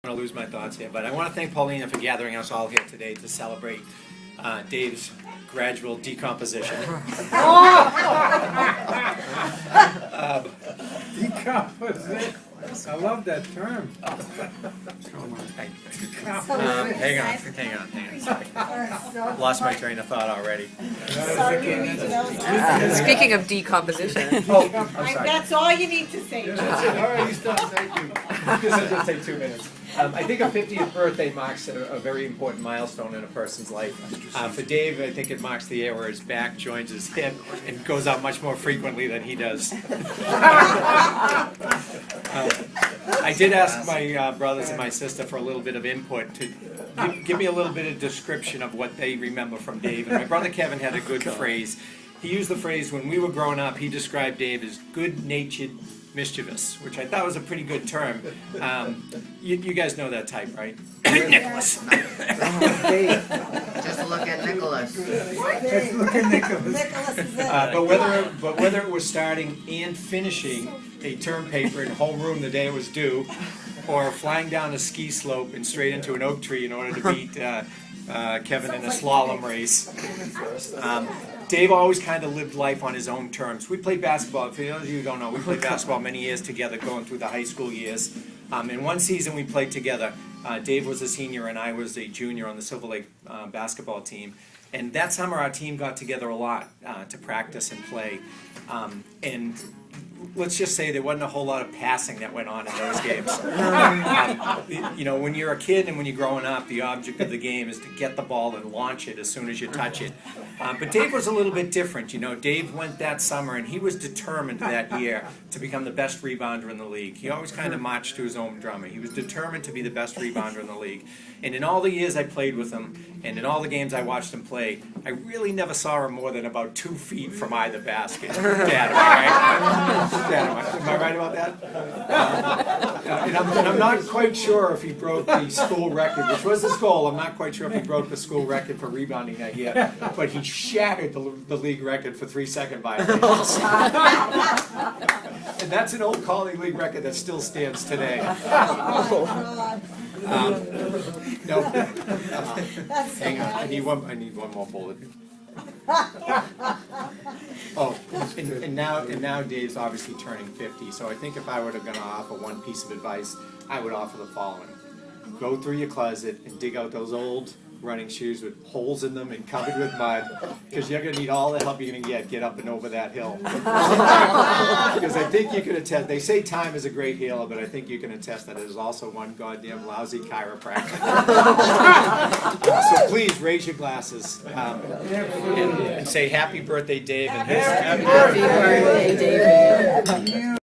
I'm going to lose my thoughts here, but I want to thank Paulina for gathering us all here today to celebrate Dave's gradual decomposition. Decomposition. I love that term. Hang on. Sorry. Lost my train of thought already. Speaking of decomposition. Oh, I'm sorry. That's all you need to say. That's it. All right, you stop. Thank you. This will just take 2 minutes. I think a 50th birthday marks a very important milestone in a person's life. For Dave, I think it marks the year where his back joins his hip and goes out much more frequently than he does. I did ask my brothers and my sister for a little bit of input to give me a little bit of description of what they remember from Dave. And my brother Kevin had a good phrase. He used the phrase, when we were growing up, he described Dave as good-natured mischievous, which I thought was a pretty good term. You guys know that type, right? Nicholas. Just look at Nicholas. Let's look at Nicholas. Nicholas is it. But whether it was starting and finishing a term paper in homeroom the day it was due, or flying down a ski slope and straight into an oak tree in order to beat Kevin in a slalom race. Dave always kind of lived life on his own terms. We played basketball. For those of you who don't know, we played basketball many years together going through the high school years. In one season we played together. Dave was a senior and I was a junior on the Silver Lake basketball team. And that summer our team got together a lot to practice and play. And let's just say there wasn't a whole lot of passing that went on in those games. You know, when you're a kid and when you're growing up, the object of the game is to get the ball and launch it as soon as you touch it. But Dave was a little bit different. You know, Dave went that summer and he was determined that year to become the best rebounder in the league. He always kind of marched to his own drummer. He was determined to be the best rebounder in the league. And in all the years I played with him, and in all the games I watched him play, I really never saw him more than about 2 feet from either basket. Dad, am I right? Dad, am I right about that? And I'm not quite sure if he broke the school record, which was his goal. I'm not quite sure if he broke the school record for rebounding that year, but he shattered the league record for 3-second violations. And that's an old Colony League record that still stands today. No. Hang on. I need one more bullet. Oh, and now Dave's obviously turning 50. So I think if I were going to offer one piece of advice, I would offer the following: go through your closet and dig out those old running shoes with holes in them and covered with mud, because you're going to need all the help you're going to get up and over that hill. Because I think you can attest, they say time is a great healer, but I think you can attest that it is also one goddamn lousy chiropractor. So please raise your glasses and say happy birthday, Dave. And Happy birthday, David.